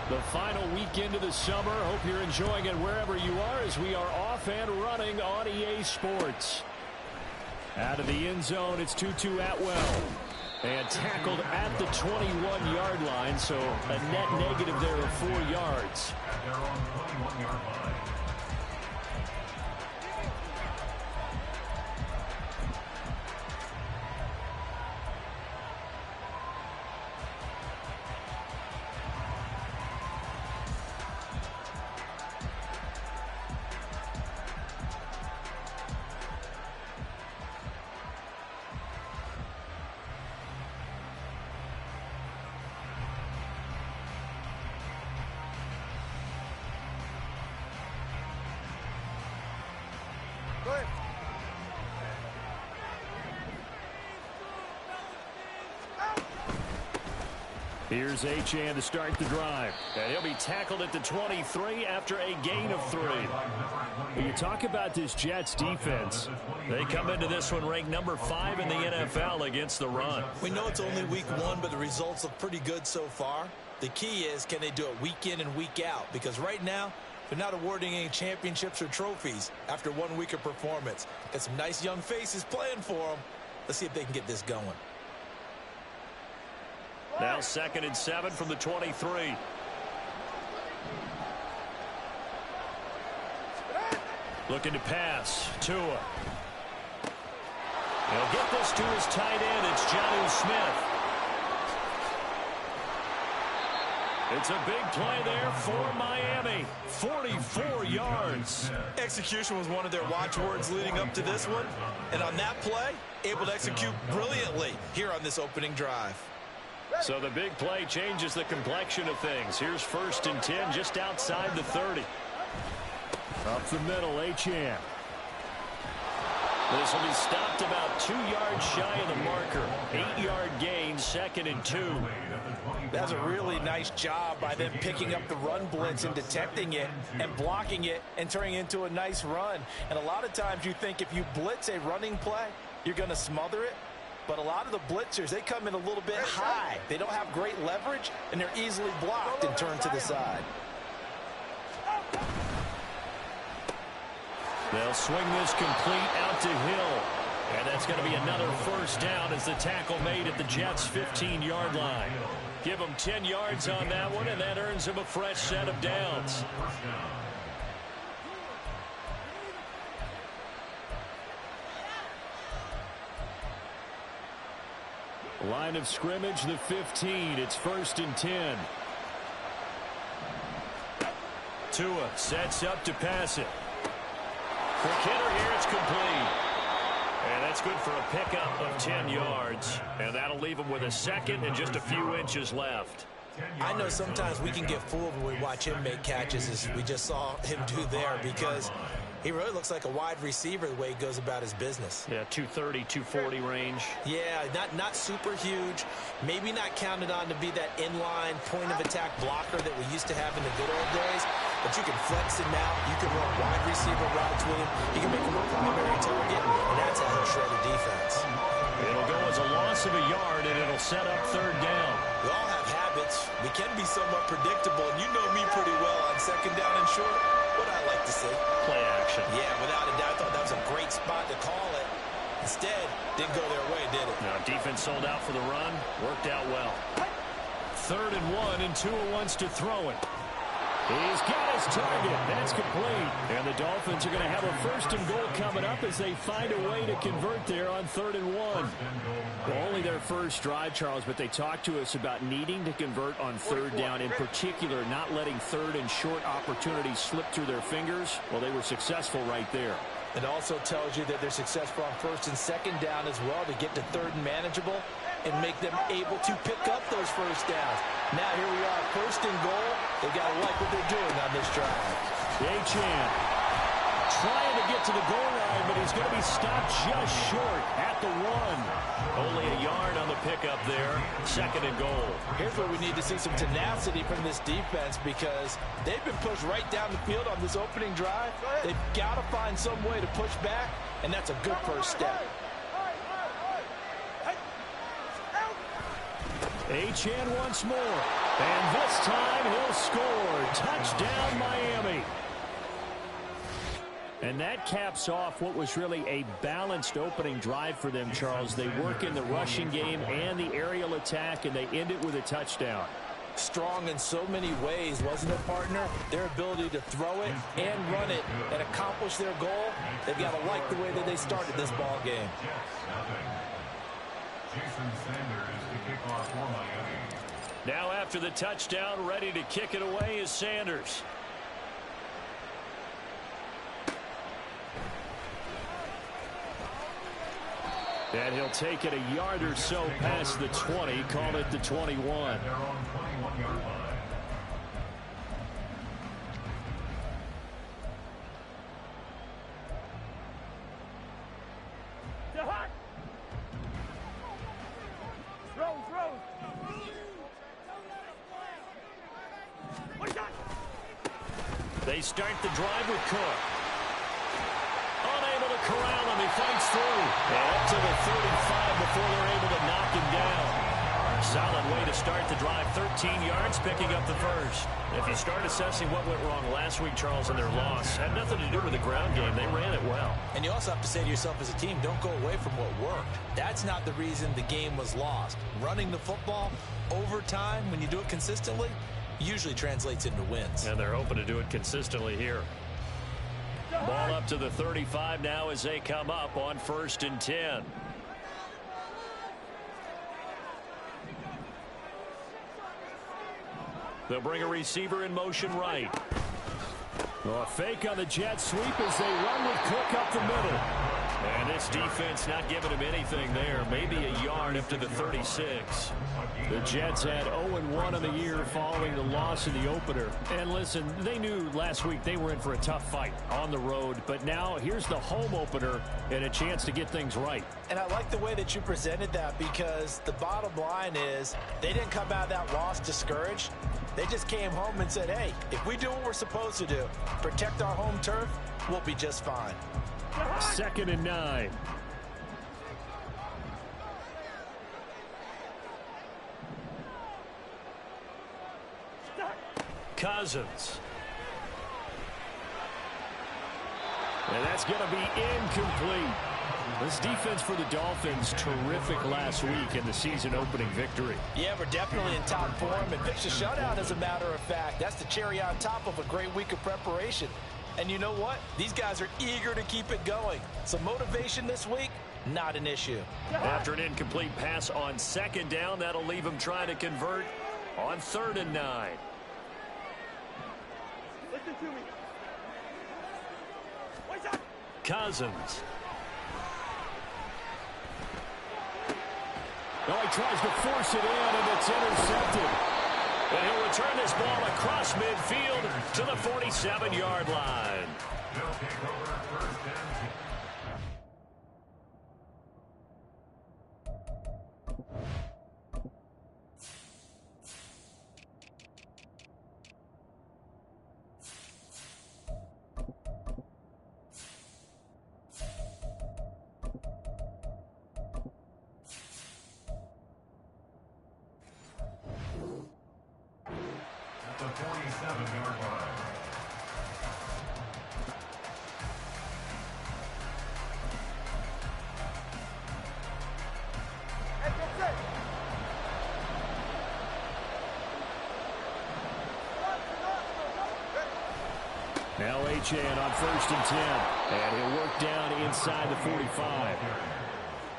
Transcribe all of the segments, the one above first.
The final weekend of the summer. Hope you're enjoying it wherever you are as we are off and running on EA Sports. Out of the end zone, it's Tutu Atwell. And tackled at the 21-yard line, so a net negative there of 4 yards. They're on the 21-yard line. Here's Achane to start the drive. And he'll be tackled at the 23 after a gain of 3. When you talk about this Jets defense, they come into this one ranked number 5 in the NFL against the run. We know it's only week 1, but the results look pretty good so far. The key is, can they do it week in and week out? Because right now, they're not awarding any championships or trophies after 1 week of performance. Got some nice young faces playing for them. Let's see if they can get this going. Now 2nd and 7 from the 23. Looking to pass. Tua. He'll get this to his tight end. It's Jonnu Smith. It's a big play there for Miami. 44 yards. Execution was one of their watchwords leading up to this one. And on that play, able to execute brilliantly here on this opening drive. So the big play changes the complexion of things. Here's 1st and 10 just outside the 30. Up the middle, Achane. This will be stopped about 2 yards shy of the marker. 8-yard gain, 2nd and 2. That's a really nice job by them picking up the run blitz and detecting it and blocking it and turning it into a nice run. And a lot of times you think if you blitz a running play, you're going to smother it. But a lot of the blitzers, they come in a little bit high. They don't have great leverage, and they're easily blocked and turned to the side. They'll swing this complete out to Hill. And that's going to be another 1st down as the tackle made at the Jets' 15-yard line. Give them 10 yards on that one, and that earns them a fresh set of downs. Line of scrimmage, the 15. It's 1st and 10. Tua sets up to pass it. Quick hitter here, it's complete. And that's good for a pickup of 10 yards. And that'll leave him with a 2nd and just a few inches left. I know sometimes we can get fooled when we watch him make catches, as we just saw him do there, because he really looks like a wide receiver the way he goes about his business. Yeah, 230, 240 range. Yeah, not super huge. Maybe not counted on to be that inline point-of-attack blocker that we used to have in the good old days. But you can flex him out. You can run wide receiver routes with him. You can make him a primary target, and that's how he'll shred a defense. It'll go as a loss of a yard, and it'll set up 3rd down. We all have habits. We can be somewhat predictable, and you know me pretty well on 2nd down and short. What I like to see. Play action. Yeah, without a doubt. I thought that was a great spot to call it. Instead, didn't go their way, did it? No, defense sold out for the run. Worked out well. 3rd and 1, and Tua wants to throw it. He's got his target. That's complete. And the Dolphins are going to have a 1st and goal coming up as they find a way to convert there on 3rd and 1. Well, only their first drive, Charles, but they talked to us about needing to convert on 3rd down, in particular not letting 3rd and short opportunities slip through their fingers. Well, they were successful right there. It also tells you that they're successful on 1st and 2nd down as well to get to 3rd and manageable and make them able to pick up those 1st downs. Now here we are, 1st and goal. They got to like what they're doing on this drive. Achane trying to get to the goal line, but he's going to be stopped just short at the 1. Only a yard on the pickup there. 2nd and goal. Here's where we need to see some tenacity from this defense, because they've been pushed right down the field on this opening drive. They've got to find some way to push back, and that's a good first step. Achane once more. And this time he'll score. Touchdown, Miami. And that caps off what was really a balanced opening drive for them, Charles. They work in the rushing game and the aerial attack, and they end it with a touchdown. Strong in so many ways, wasn't it, partner? Their ability to throw it and run it and accomplish their goal, they've got to like the way that they started this ball game. Jason Sanders to kick off for Miami. Now after the touchdown, ready to kick it away is Sanders. And he'll take it a yard or so past the 20, call it the 21. They're on 21-yard line. They start the drive with Cook. Unable to corral him. He fights through. And up to the 35 before they're able to knock him down. Solid way to start the drive. 13 yards, picking up the first. If you start assessing what went wrong last week, Charles, in their loss, had nothing to do with the ground game. They ran it well. And you also have to say to yourself as a team, don't go away from what worked. That's not the reason the game was lost. Running the football over time, when you do it consistently, usually translates into wins. And they're hoping to do it consistently here. Ball up to the 35 now as they come up on 1st and 10. They'll bring a receiver in motion right. Well, a fake on the jet sweep as they run with Cook up the middle. And this defense not giving him anything there. Maybe a yard up to the 36. The Jets had 0-1 on the year following the loss in the opener. And listen, they knew last week they were in for a tough fight on the road. But now here's the home opener and a chance to get things right. And I like the way that you presented that, because the bottom line is they didn't come out of that loss discouraged. They just came home and said, hey, if we do what we're supposed to do, protect our home turf, we'll be just fine. 2nd and 9. Cousins. And that's going to be incomplete. This defense for the Dolphins, terrific last week in the season-opening victory. Yeah, we're definitely in top form and pitched a shutout, as a matter of fact. That's the cherry on top of a great week of preparation. And you know what? These guys are eager to keep it going. So motivation this week, not an issue. After an incomplete pass on 2nd down, that'll leave them trying to convert on 3rd and 9. Listen to me. Cousins. Oh, he tries to force it in, and it's intercepted. And he'll return this ball across midfield to the 47-yard line. They'll take over 1st and 10. The 47-yard line. Now Achane on 1st and 10. And he'll work down inside the 45.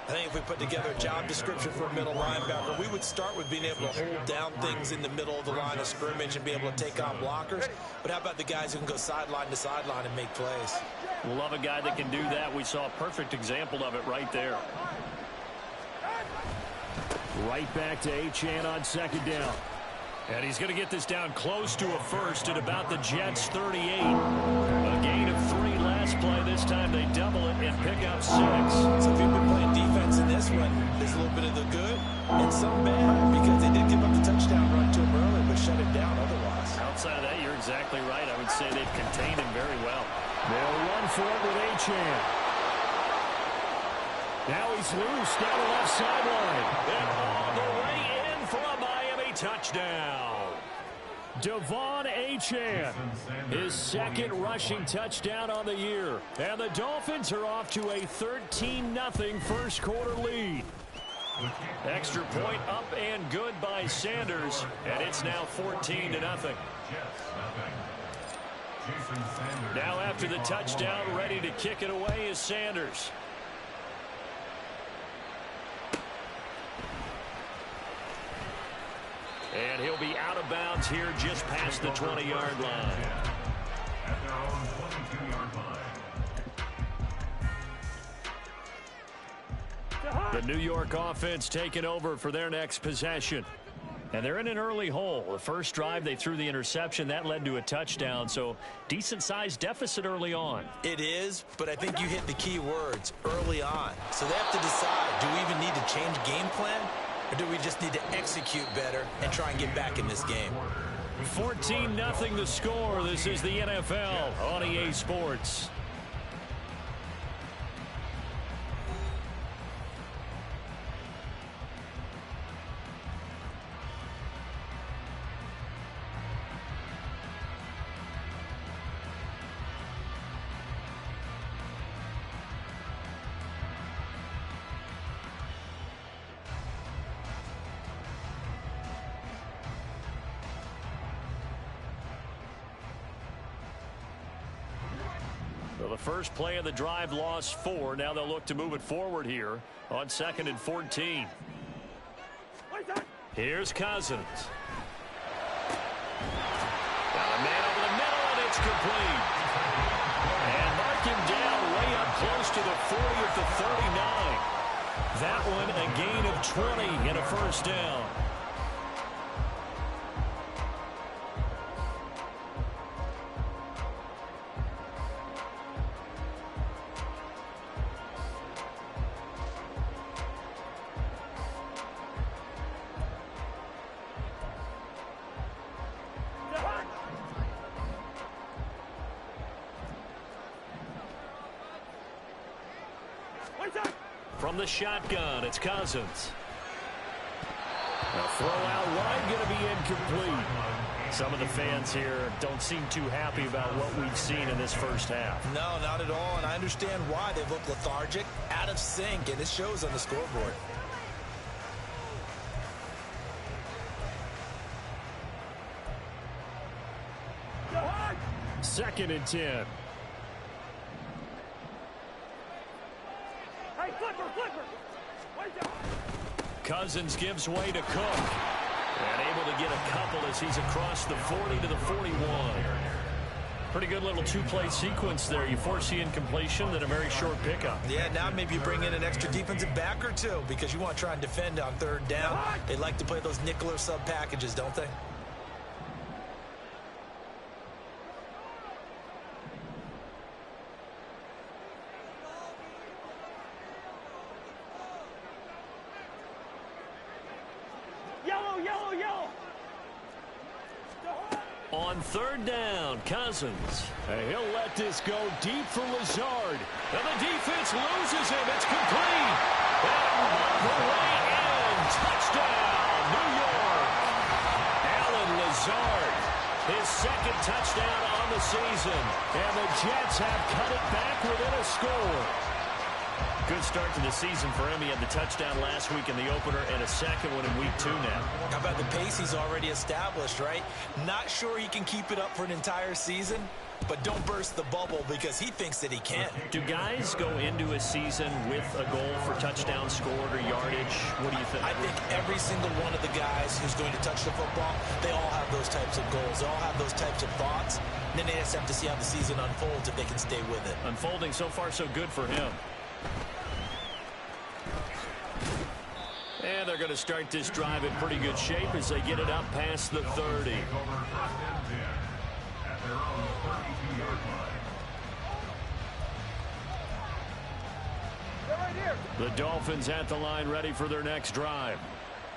I think if we put together a job description for a middle linebacker, we would start with being able to hold down things in the middle of the line of scrimmage and be able to take on blockers. But how about the guys who can go sideline to sideline and make plays? We'll love a guy that can do that. We saw a perfect example of it right there. Right back to Achane on 2nd down. And he's going to get this down close to a first at about the Jets' 38. A gain of 3 last play. This time they double it and pick up 6. So if you've been playing defense in this one, there's a little bit of the good and some bad, because they did give up the touchdown run to him early, but shut it down otherwise. Outside of that, you're exactly right. I would say they've contained him very well. They'll run for it with Achane. Now he's loose down the left sideline. And all the way in for a Miami touchdown. Devon Achane, his second rushing touchdown on the year. And the Dolphins are off to a 13-0 first quarter lead. Extra point up and good by Sanders, and it's now 14-0. Now after the touchdown, ready to kick it away is Sanders. And he'll be out of bounds here just past the 20-yard line. At their own 22-yard line. The New York offense taking over for their next possession. And they're in an early hole. The first drive, they threw the interception. That led to a touchdown. So decent-sized deficit early on. It is, but I think you hit the key words, early on. So they have to decide, do we even need to change game plan? Or do we just need to execute better and try and get back in this game? 14-0 the score. This is the NFL on EA Sports. Well, the first play of the drive lost 4. Now they'll look to move it forward here on 2nd and 14. Here's Cousins. Got a man over the middle, and it's complete. And mark him down way up close to the 40 at the 39. That one a gain of 20 and a first down. From the shotgun, it's Cousins. A throw out wide, going to be incomplete. Some of the fans here don't seem too happy about what we've seen in this first half. No, not at all, and I understand why. They look lethargic, out of sync, and it shows on the scoreboard. Second and 10. Cousins gives way to Cook. And able to get a couple as he's across the 40 to the 41. Pretty good little two-play sequence there. You force the incompletion, then a very short pickup. Yeah, now maybe you bring in an extra defensive back or two because you want to try and defend on 3rd down. They like to play those nickel or sub packages, don't they? On 3rd down, Cousins. He'll let this go deep for Lazard. And the defense loses him. It's complete. And the way in. Touchdown, New York. Allen Lazard, his 2nd touchdown on the season. And the Jets have cut it back within a score. Good start to the season for him. He had the touchdown last week in the opener and a second one in week 2 now. How about the pace he's already established, right? Not sure he can keep it up for an entire season, but don't burst the bubble because he thinks that he can. Do guys go into a season with a goal for touchdown scored or yardage? What do you think? I think every single one of the guys who's going to touch the football, they all have those types of goals. They all have those types of thoughts. And then they just have to see how the season unfolds if they can stay with it. Unfolding so far so good for him. And they're going to start this drive in pretty good shape as they get it up past the 30. The Dolphins at the line ready for their next drive.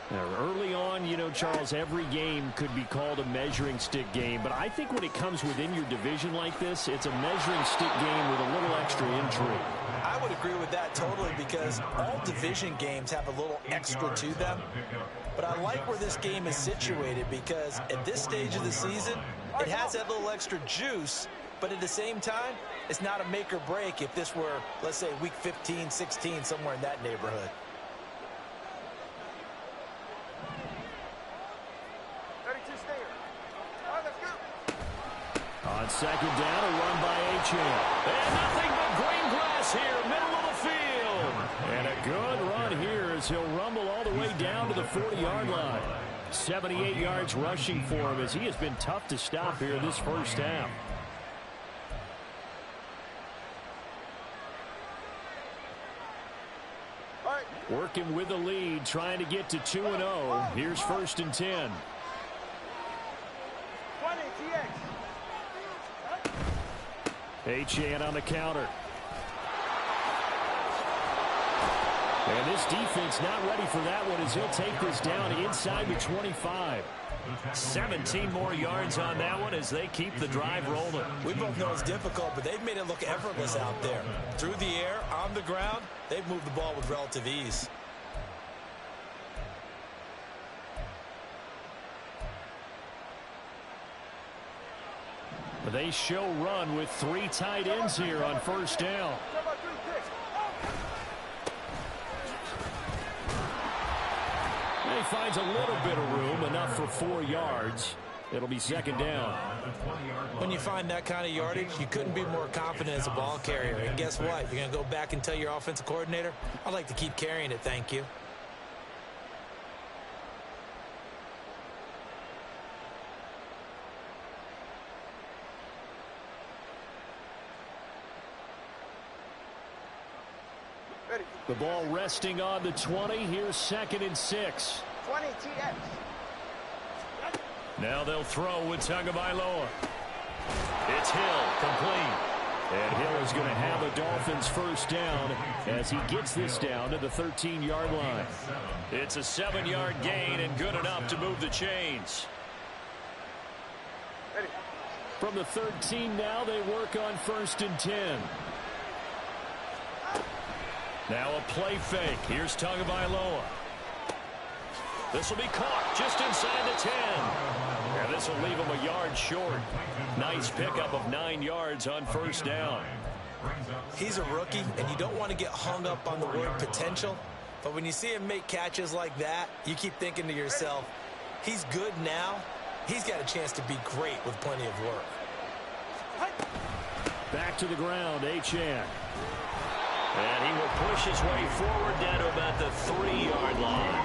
Now, early on, you know, Charles, every game could be called a measuring stick game. But I think when it comes within your division like this, it's a measuring stick game with a little extra intrigue. I would agree with that totally because all division games have a little extra to them. But I like where this game is situated because at this stage of the season, it has that little extra juice, but at the same time, it's not a make or break if this were, let's say, week 15, 16, somewhere in that neighborhood. On second down, a run by Achane. And nothing but green grass here, middle of the field. And a good run here as he'll rumble all the way down to the 40-yard line. 78 yards rushing for him as he has been tough to stop here this first half. Working with the lead, trying to get to 2-0. Here's 1st and 10. Achane on the counter. And this defense not ready for that one as he'll take this down inside the 25. 17 more yards on that one as they keep the drive rolling. We both know it's difficult, but they've made it look effortless out there. Through the air, on the ground, they've moved the ball with relative ease. They show run with 3 tight ends here on 1st down. He finds a little bit of room, enough for 4 yards. It'll be 2nd down. When you find that kind of yardage, you couldn't be more confident as a ball carrier. And guess what? You're going to go back and tell your offensive coordinator, I'd like to keep carrying it, thank you. The ball resting on the 20. Here's 2nd and 6. 20 TX. Now they'll throw with Tagovailoa. It's Hill, complete. And Hill is going to have a Dolphins 1st down as he gets this down to the 13-yard line. It's a 7-yard gain and good enough to move the chains. From the 13 now, they work on 1st and 10. Now a play fake. Here's Tagovailoa. This will be caught just inside the 10. And this will leave him a yard short. Nice pickup of 9 yards on 1st down. He's a rookie, and you don't want to get hung up on the word potential. But when you see him make catches like that, you keep thinking to yourself, he's good now. He's got a chance to be great with plenty of work. Back to the ground, Achane. And he will push his way forward down to about the 3-yard line.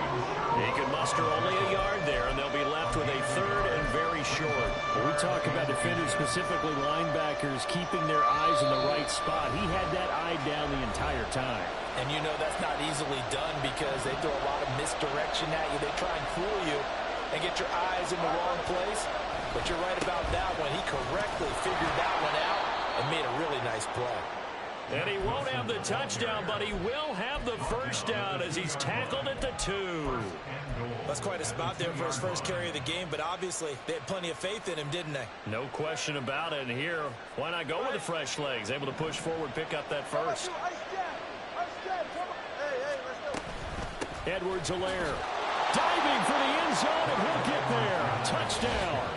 He can muster only a yard there, and they'll be left with a 3rd and very short. When we talk about defenders, specifically linebackers, keeping their eyes in the right spot, he had that eye down the entire time. And you know that's not easily done because they throw a lot of misdirection at you. They try and fool you and get your eyes in the wrong place. But you're right about that one. He correctly figured that one out and made a really nice play. And he won't have the touchdown, but he will have the 1st down as he's tackled at the 2. That's quite a spot there for his first carry of the game, but obviously they had plenty of faith in him, didn't they? No question about it. And here, why not go with the fresh legs? Able to push forward, pick up that 1st. Edwards-Helaire diving for the end zone, and he'll get there. Touchdown.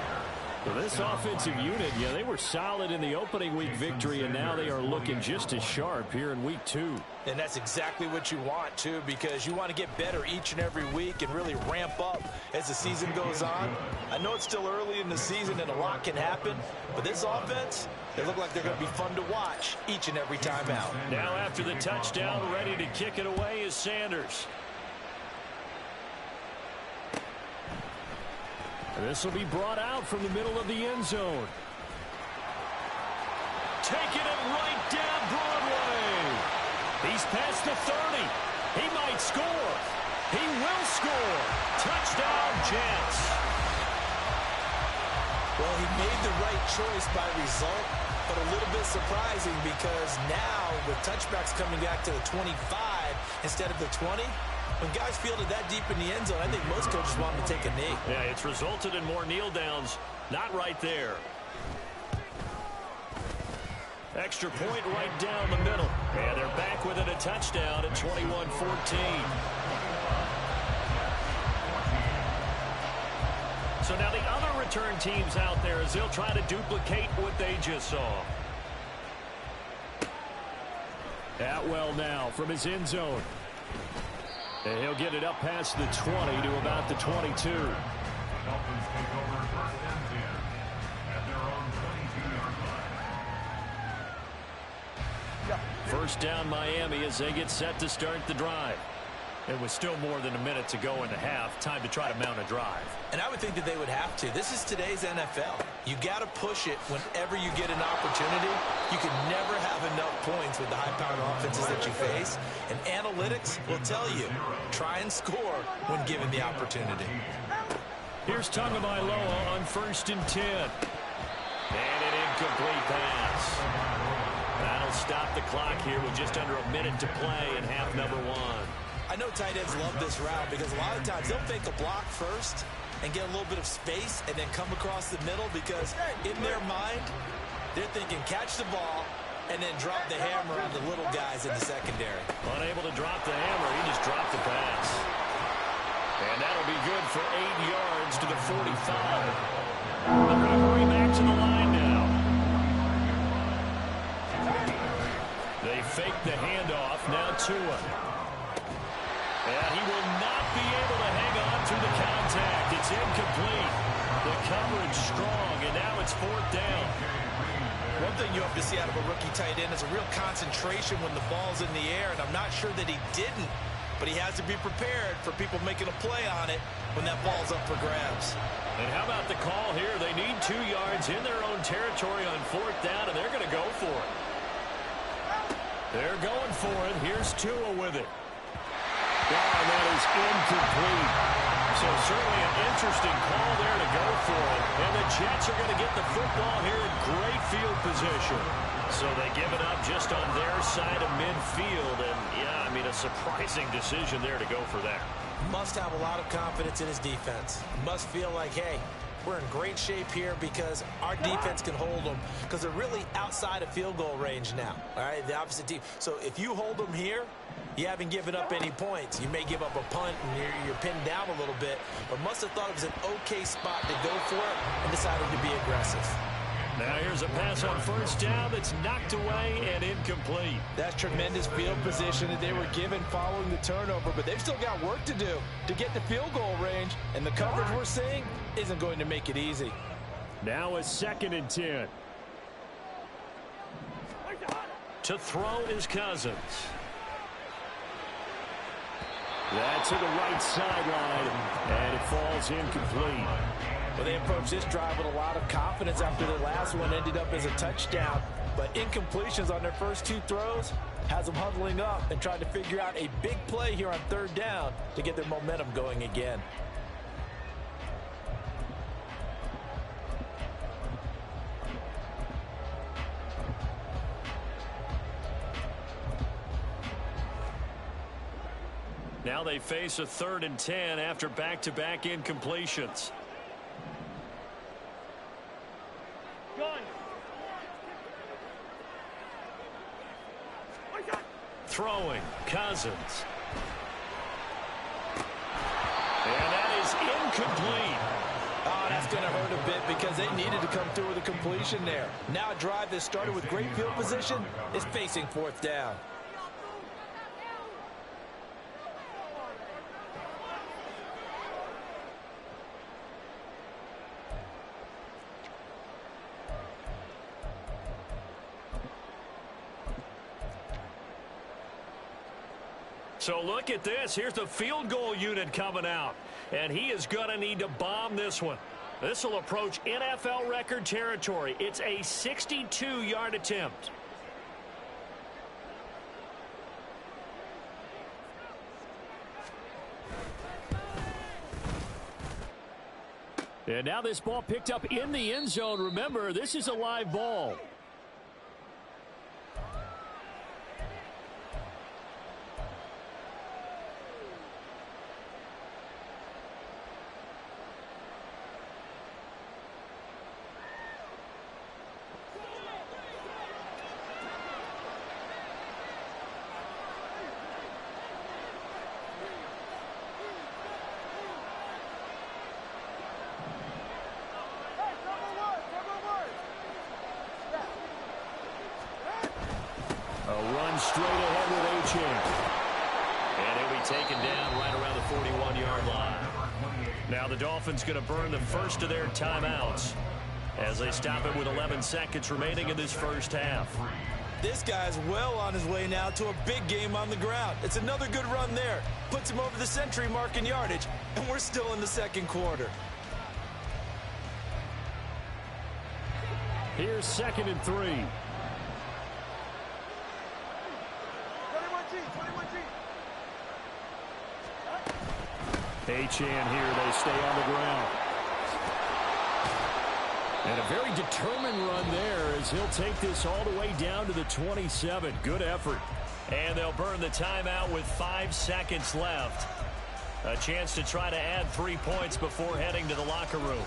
So this offensive unit, yeah, they were solid in the opening week victory, and now they are looking just as sharp here in week 2. And that's exactly what you want, too, because you want to get better each and every week and really ramp up as the season goes on. I know it's still early in the season and a lot can happen, but this offense, they look like they're going to be fun to watch each and every time out. Now after the touchdown, ready to kick it away is Sanders. This will be brought out from the middle of the end zone. Taking it right down Broadway. He's past the 30. He might score. He will score. Touchdown, Jets. Well, he made the right choice by result, but a little bit surprising because now with touchbacks coming back to the 25 instead of the 20, when guys fielded that deep in the end zone, I think most coaches want them to take a knee. Yeah, it's resulted in more kneel downs. Not right there. Extra point right down the middle. And they're back within a touchdown at 21-14. So now the other return teams out there as they'll try to duplicate what they just saw. Atwell now from his end zone. And he'll get it up past the 20 to about the 22. Dolphins take over first and 10 at their own 22-yard line. First down Miami as they get set to start the drive. It was still more than a minute to go in the half. Time to try to mount a drive. And I would think that they would have to. This is today's NFL. You got to push it whenever you get an opportunity. You can never have enough points with the high-powered offenses that you face. And analytics will tell you, try and score when given the opportunity. Here's Tagovailoa on 1st and 10. And an incomplete pass. That'll stop the clock here with just under a minute to play in half number 1. I know tight ends love this route because a lot of times they'll fake a block first and get a little bit of space and then come across the middle because in their mind, they're thinking catch the ball and then drop the hammer on the little guys in the secondary. Unable to drop the hammer, he just dropped the pass. And that'll be good for 8 yards to the 45. The referee back to the line now. They fake the handoff, now Tua. And he will not be able to hang on through the contact. It's incomplete. The coverage strong, and now it's 4th down. One thing you hope to see out of a rookie tight end is a real concentration when the ball's in the air, and I'm not sure that he didn't, but he has to be prepared for people making a play on it when that ball's up for grabs. And how about the call here? They need 2 yards in their own territory on 4th down, and they're going to go for it. They're going for it. Here's Tua with it. And that is incomplete. So certainly an interesting call there to go for it. And the Jets are going to get the football here in great field position. So they give it up just on their side of midfield. And, yeah, I mean, a surprising decision there to go for that. Must have a lot of confidence in his defense. Must feel like, hey, we're in great shape here because our defense can hold them because they're really outside of field goal range now. All right, the opposite team. So if you hold them here, you haven't given up any points. You may give up a punt and you're pinned down a little bit, but must have thought it was an okay spot to go for it and decided to be aggressive. Now here's a pass on 1st down that's knocked away and incomplete. That's tremendous field position that they were given following the turnover, but they've still got work to do to get the field goal range, and the coverage we're seeing isn't going to make it easy. Now a 2nd and 10. To throw is Cousins. That's to the right sideline, and it falls incomplete. Well, they approached this drive with a lot of confidence after their last one ended up as a touchdown. But incompletions on their first 2 throws has them huddling up and trying to figure out a big play here on 3rd down to get their momentum going again. Now they face a 3rd and 10 after back-to-back incompletions. Throwing, Cousins. And that is incomplete. Oh, that's going to hurt a bit because they needed to come through with a completion there. Now a drive that started with great field position is facing 4th down. So look at this. Here's the field goal unit coming out. And he is going to need to bomb this one. This will approach NFL record territory. It's a 62-yard attempt. And now this ball picked up in the end zone. Remember, this is a live ball. They'll run straight ahead with Achane. And he'll be taken down right around the 41-yard line. Now the Dolphins going to burn the first of their timeouts as they stop it with 11 seconds remaining in this first half. This guy's well on his way now to a big game on the ground. It's another good run there. Puts him over the century mark in yardage, and we're still in the second quarter. Here's 2nd and 3. 21G, 21G. Achane here. They stay on the ground. And a very determined run there as he'll take this all the way down to the 27. Good effort. And they'll burn the timeout with 5 seconds left. A chance to try to add 3 points before heading to the locker room.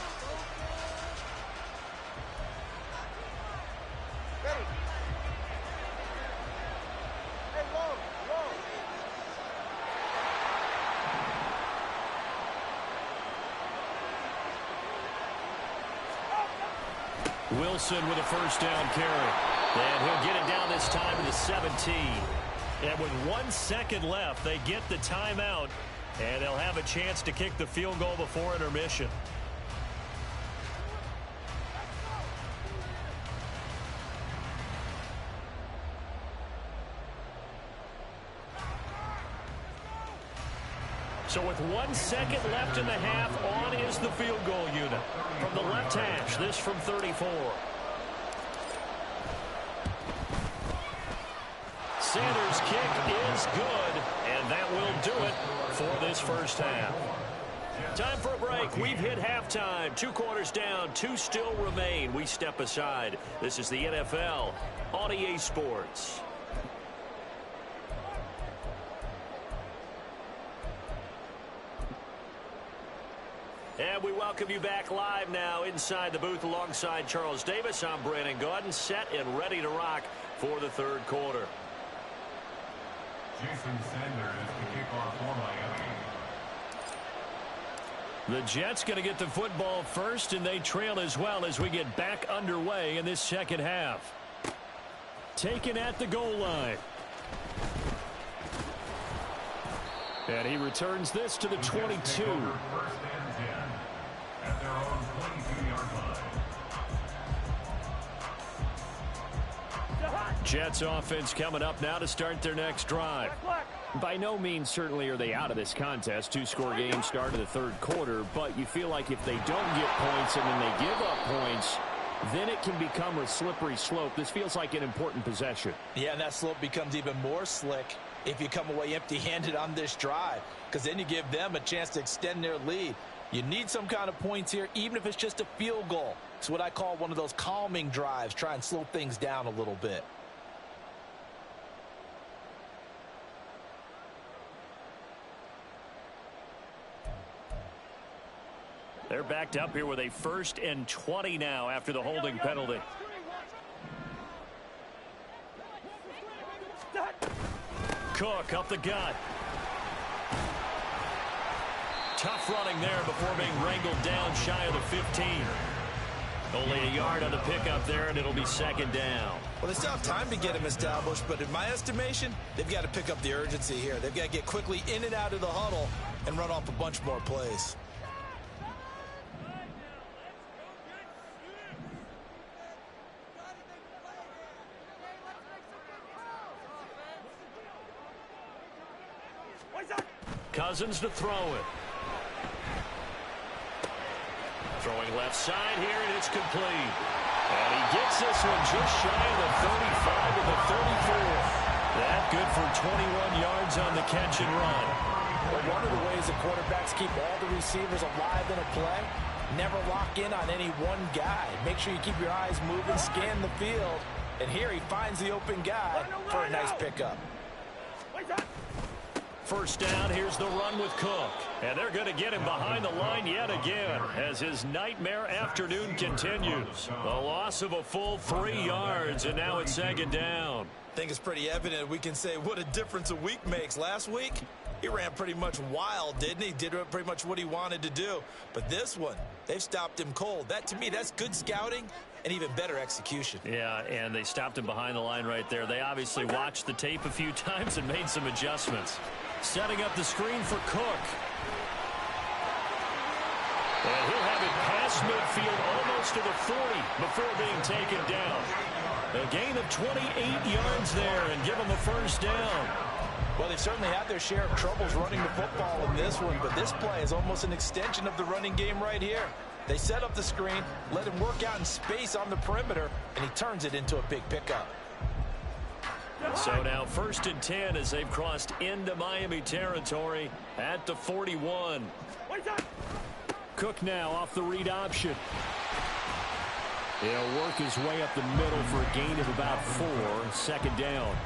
Wilson with a first down carry. And he'll get it down this time to the 17. And with 1 second left, they get the timeout. And they'll have a chance to kick the field goal before intermission. So with 1 second left in the half, on is the field goal unit. From the left hash, this from 34. Sanders' kick is good, and that will do it for this first half. Time for a break. We've hit halftime. 2 quarters down, 2 still remain. We step aside. This is the NFL on EA Sports. And we welcome you back live now inside the booth alongside Charles Davis. I'm Brandon Gaudin, set and ready to rock for the third quarter. Jason Sanders is the kickoff for Miami. The Jets going to get the football first, and they trail as well as we get back underway in this second half. Taken at the goal line. And he returns this to the 22. First and 10 at their own 22-yard line. Jets offense coming up now to start their next drive. By no means certainly are they out of this contest. 2-score game start of the third quarter, but you feel like if they don't get points and then they give up points, then it can become a slippery slope. This feels like an important possession. Yeah, and that slope becomes even more slick if you come away empty-handed on this drive, because then you give them a chance to extend their lead. You need some kind of points here, even if it's just a field goal. It's what I call one of those calming drives. Try and slow things down a little bit. They're backed up here with a 1st and 20 now after the holding penalty. Cook up the gut. Tough running there before being wrangled down shy of the 15. Only a yard on the pickup there, and it'll be 2nd down. Well, they still have time to get him established, but in my estimation, they've got to pick up the urgency here. They've got to get quickly in and out of the huddle and run off a bunch more plays. Cousins to throw it. Throwing left side here, and it's complete. And he gets this one just shy of the 35 to the 34. That good for 21 yards on the catch and run. Well, one of the ways the quarterbacks keep all the receivers alive in a play, never lock in on any one guy. Make sure you keep your eyes moving, scan the field. And here he finds the open guy for a nice pickup. First down, here's the run with Cook. And they're going to get him behind the line yet again as his nightmare afternoon continues. The loss of a full 3 yards, and now it's 2nd down. I think it's pretty evident we can say what a difference a week makes. Last week, he ran pretty much wild, didn't he? Did pretty much what he wanted to do. But this one, they've stopped him cold. That, to me, that's good scouting and even better execution. Yeah, and they stopped him behind the line right there. They obviously watched the tape a few times and made some adjustments. Setting up the screen for Cook. And he'll have it past midfield almost to the 40 before being taken down. A gain of 28 yards there and give them a first down. Well, they've certainly had their share of troubles running the football in this one, but this play is almost an extension of the running game right here. They set up the screen, let him work out in space on the perimeter, and he turns it into a big pickup. So now 1st and 10 as they've crossed into Miami territory at the 41. Cook now off the read option. He'll work his way up the middle for a gain of about 4. 2nd down.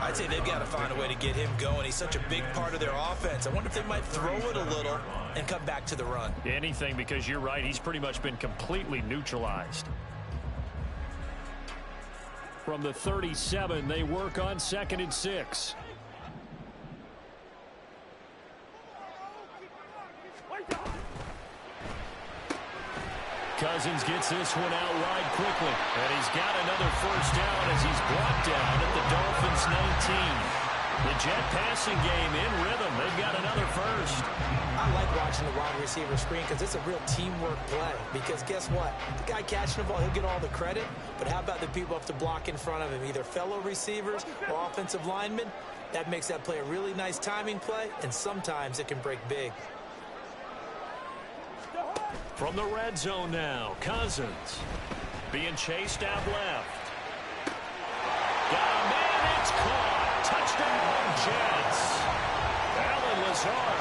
I'd say they've got to find a way to get him going. He's such a big part of their offense. I wonder if they might throw it a little and come back to the run. Anything, because you're right. He's pretty much been completely neutralized. From the 37, they work on 2nd and 6. Cousins gets this one out wide quickly. And he's got another first down as he's brought down at the Dolphins' 19. The Jet passing game in rhythm. They've got another first. I like watching the wide receiver screen because it's a real teamwork play. Because guess what? The guy catching the ball, he'll get all the credit. But how about the people have to block in front of him, either fellow receivers or offensive linemen? That makes that play a really nice timing play, and sometimes it can break big. From the red zone now, Cousins being chased out left. Got a man, it's caught. Touchdown, Jets. Allen Lazard,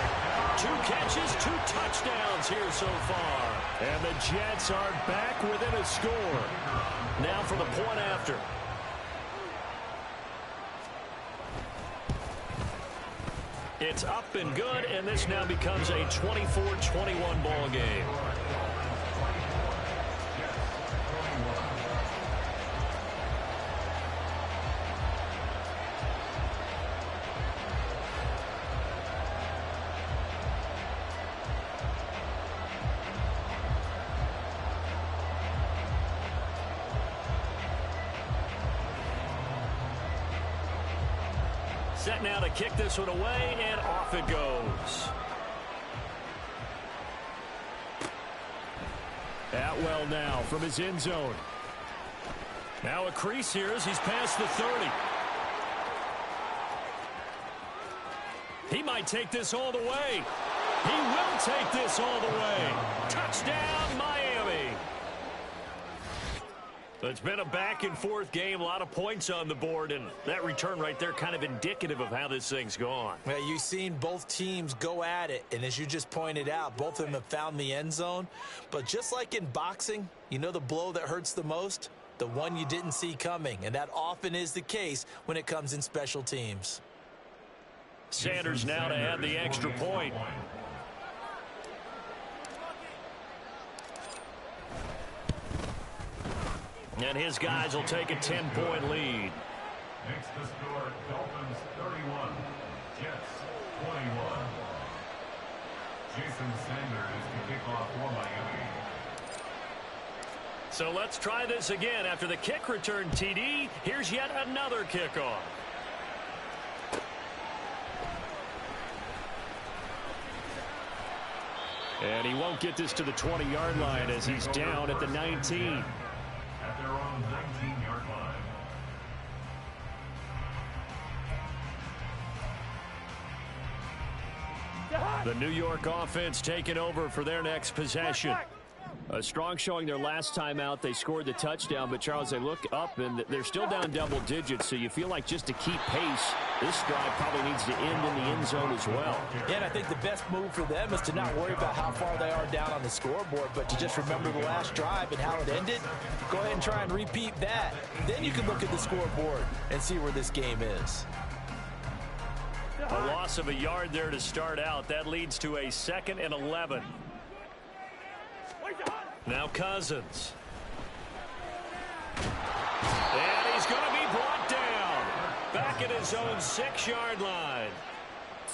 2 catches, 2 touchdowns here so far. And the Jets are back within a score. Now for the point after. It's up and good, and this now becomes a 24-21 ball game. Set now to kick this one away, and off it goes. Atwell now from his end zone. Now a crease here as he's past the 30. He might take this all the way. He will take this all the way. Touchdown, Miami. It's been a back-and-forth game, a lot of points on the board, and that return right there kind of indicative of how this thing's gone. Well, you've seen both teams go at it, and as you just pointed out, both of them have found the end zone. But just like in boxing, you know the blow that hurts the most? The one you didn't see coming, and that often is the case when it comes in special teams. Sanders now to add the extra point. And his guys will take a 10-point lead. Makes the score Dolphins 31, Jets 21. Jason Sanders to kick off for Miami. So let's try this again. After the kick return TD, here's yet another kickoff. And he won't get this to the 20-yard line as he's down at the 19. At their own 19-yard line. The New York offense taking over for their next possession. A strong showing their last time out. They scored the touchdown, but Charles, they look up and they're still down double digits, so you feel like just to keep pace, this drive probably needs to end in the end zone as well. Yeah, and I think the best move for them is to not worry about how far they are down on the scoreboard, but to just remember the last drive and how it ended. Go ahead and try and repeat that. Then you can look at the scoreboard and see where this game is. A loss of a yard there to start out. That leads to a 2nd and 11. Now Cousins. And he's going to be brought down. Back at his own 6-yard line.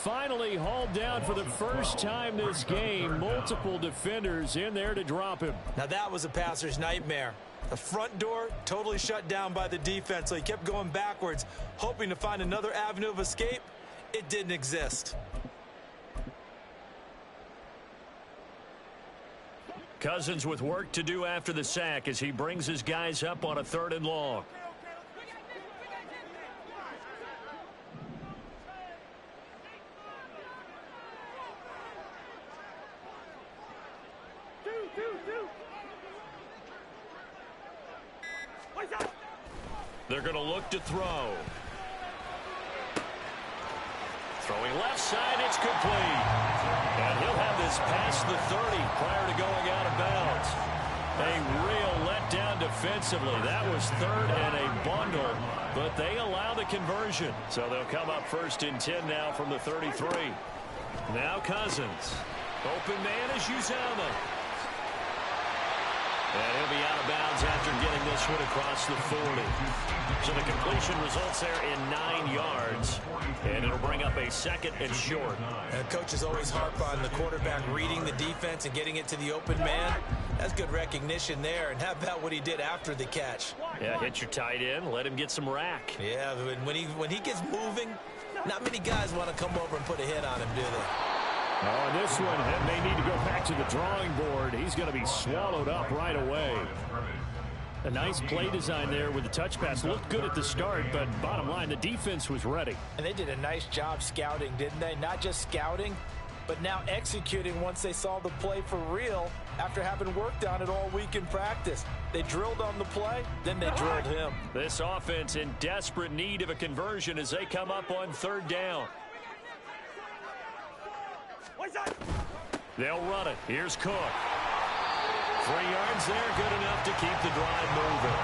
Finally hauled down for the first time this game. Multiple defenders in there to drop him. Now that was a passer's nightmare. The front door totally shut down by the defense, so he kept going backwards, hoping to find another avenue of escape. It didn't exist. Cousins with work to do after the sack as he brings his guys up on a 3rd and long. They're going to look to throw. Throwing left side, it's complete. And he'll have this past the 30 prior to going out of bounds. A real letdown defensively. That was 3rd and a bundle, but they allow the conversion. So they'll come up 1st and 10 now from the 33. Now Cousins. Open man is Uzomah. And he'll be out of bounds after getting this one across the 40. So the completion results there in 9 yards. And it'll bring up a 2nd and short. Coaches always harp on the quarterback reading the defense and getting it to the open man. That's good recognition there. And how about what he did after the catch? Yeah, hit your tight end, let him get some rack. Yeah, when he gets moving, not many guys want to come over and put a hit on him, do they? Oh, and this one, they need to go back to the drawing board. He's going to be swallowed up right away. A nice play design there with the touch pass. Looked good at the start, but bottom line, the defense was ready. And they did a nice job scouting, didn't they? Not just scouting, but now executing once they saw the play for real after having worked on it all week in practice. They drilled on the play, then they drilled him. This offense in desperate need of a conversion as they come up on 3rd down. They'll run it. Here's Cook. 3 yards there, good enough to keep the drive moving.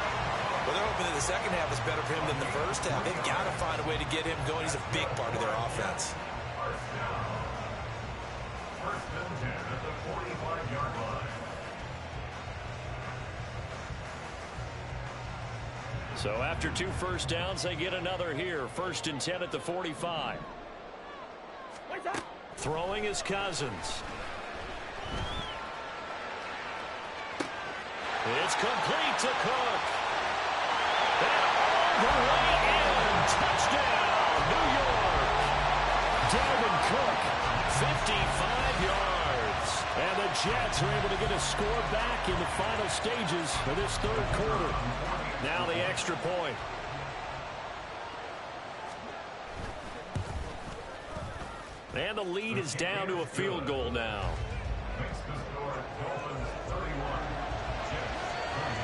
Well, they're hoping that the second half is better for him than the first half. They've got to find a way to get him going. He's a big part of their offense. First and 10 at the 45-yard line. So after 2 first downs, they get another here. 1st and 10 at the 45. Throwing is Cousins. It's complete to Cook. And all the way in. Touchdown, New York. Dalvin Cook, 55 yards. and the Jets are able to get a score back in the final stages of this 3rd quarter. Now the extra point. And the lead is down to a field goal now. Makes the score Dolphins 31, Jets 30.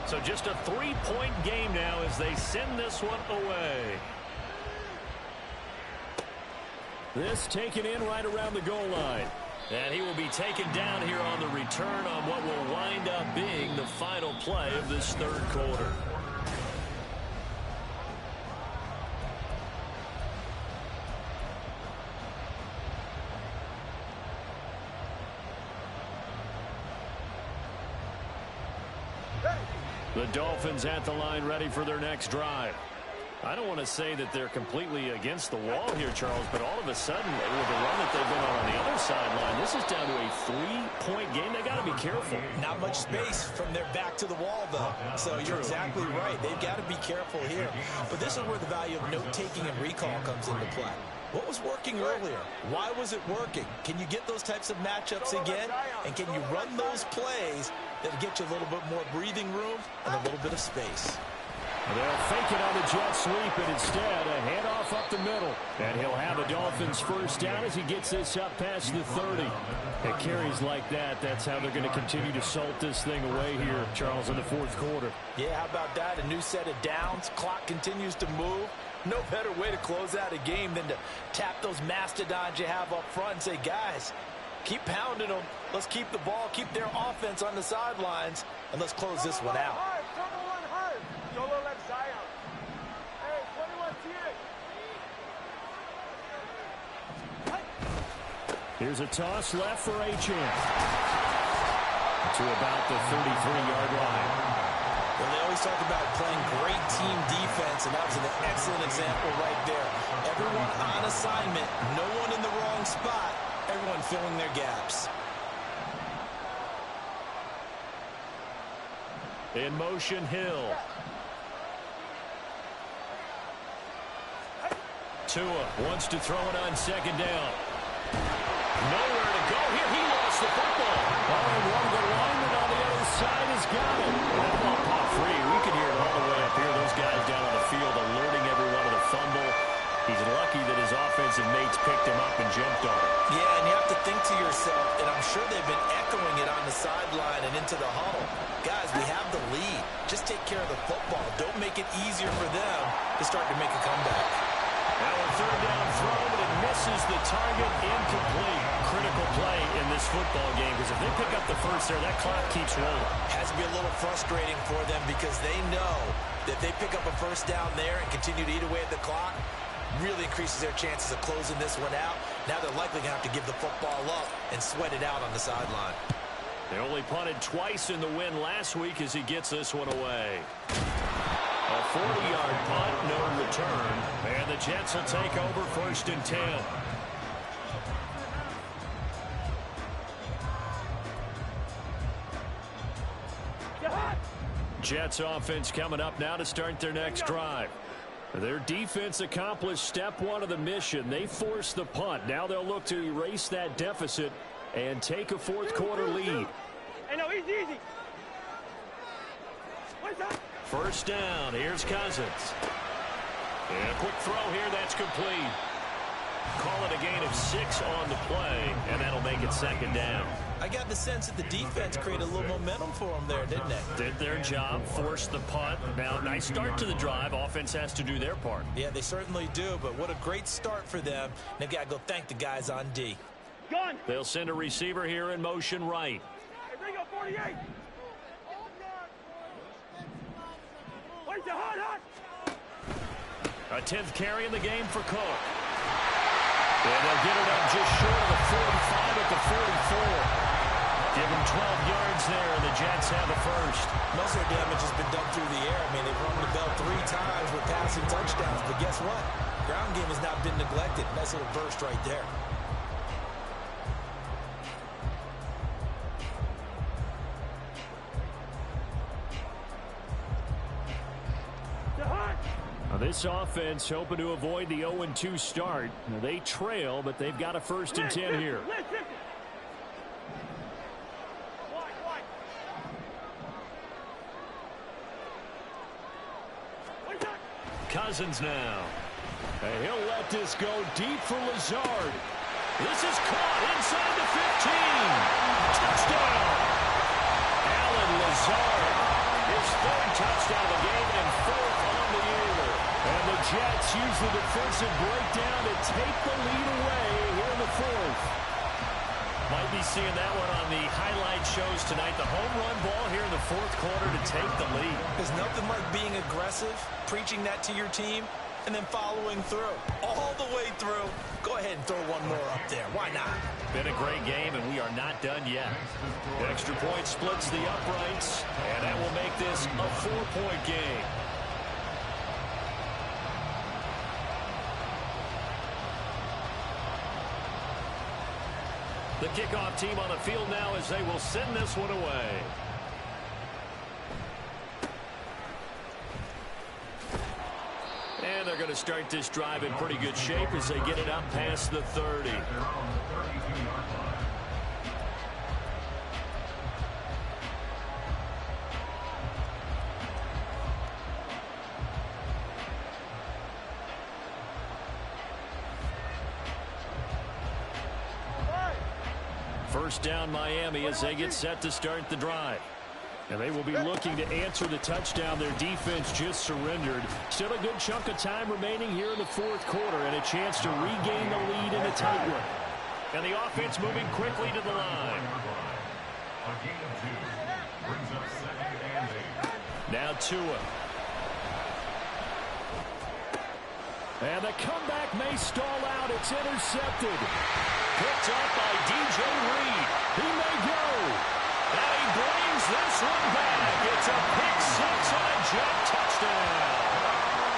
So just a 3-point game now as they send this one away. This taken in right around the goal line. And he will be taken down here on the return on what will wind up being the final play of this 3rd quarter. The Dolphins at the line ready for their next drive. I don't want to say that they're completely against the wall here, Charles, but all of a sudden, with the run that they've been on the other sideline, this is down to a 3-point game. They got to be careful. Not much space from their back to the wall, though. So you're exactly right. They've got to be careful here. But this is where the value of note-taking and recall comes into play. What was working earlier? Why was it working? Can you get those types of matchups again? And can you run those plays that get you a little bit more breathing room and a little bit of space? They'll fake it on the jet sweep, and instead a handoff up the middle. And he'll have the Dolphins first down as he gets this up past the 30. It carries like that. That's how they're going to continue to salt this thing away here, Charles, in the 4th quarter. Yeah, how about that? A new set of downs. Clock continues to move. No better way to close out a game than to tap those mastodons you have up front and say, guys, keep pounding them. Let's keep the ball, keep their offense on the sidelines, and let's close this one out. Here's a toss left for Achane. to about the 33-yard line. Well, they always talk about playing great team defense, and that was an excellent example right there. Everyone on assignment, no one in the wrong spot, everyone filling their gaps. In motion, Hill. Tua wants to throw it on second down. Nowhere to go here. He lost the football. Oh, and one of the linemen on the other side has got it. That ball popped free. We could hear it all the way up here. Those guys down on the field alerting everyone of the fumble. He's lucky that his offensive mates picked him up and jumped on it. Yeah, and you have to think to yourself, and I'm sure they've been echoing it on the sideline and into the huddle. Guys, we have the lead. Just take care of the football. Don't make it easier for them to start to make a comeback. Now a third down throw, but it misses the target. Incomplete. Critical play in this football game, because if they pick up the first there, that clock keeps rolling. Has to be a little frustrating for them because they know that if they pick up a first down there and continue to eat away at the clock, really increases their chances of closing this one out. Now they're likely going to have to give the football up and sweat it out on the sideline. They only punted twice in the win last week as he gets this one away. A 40-yard punt, no return. And the Jets will take over 1st and 10. Jets offense coming up now to start their next drive. Their defense accomplished step one of the mission. They forced the punt. Now they'll look to erase that deficit and take a fourth-quarter lead. Hey, no, easy. First down. Here's Cousins. And a quick throw here. That's complete. Call it a gain of 6 on the play, and that'll make it 2nd down. I got the sense that the defense created a little momentum for them there, didn't they? Did their job, forced the punt. Now, nice start to the drive. Offense has to do their part. Yeah, they certainly do, but what a great start for them. They've got to go thank the guys on D. Gun. They'll send a receiver here in motion right. Hey, bring up 48. Wait, hot. A 10th carry in the game for Cook. And they'll get it up just short of the 45 at the 44. Give them 12 yards there, and the Jets have the first. Most of their damage has been done through the air. I mean, they've rung the bell 3 times with passing touchdowns, but guess what? Ground game has not been neglected. Nice little burst right there. Now this offense hoping to avoid the 0-2 start. Now they trail, but they've got a 1st and 10 here. Cousins now. And he'll let this go deep for Lazard. This is caught inside the 15. Touchdown. Alan Lazard. His 3rd touchdown of the game and 4th on the year. And the Jets use the defensive breakdown to take the lead away here in the 4th. Might be seeing that one on the highlight shows tonight. The home run ball here in the 4th quarter to take the lead. There's nothing like being aggressive, preaching that to your team, and then following through. All the way through. Go ahead and throw one more up there. Why not? Been a great game, and we are not done yet. The extra point splits the uprights, and that will make this a 4-point game. The kickoff team on the field now as they will send this one away. And they're going to start this drive in pretty good shape as they get it up past the 30. First down Miami as they get set to start the drive. And they will be looking to answer the touchdown their defense just surrendered. Still a good chunk of time remaining here in the 4th quarter and a chance to regain the lead in a tight one. And the offense moving quickly to the line. Now Tua. And the comeback may stall out. It's intercepted. Picked up by DJ Reed. He may go. And he brings this one back. It's a pick six and a jump touchdown.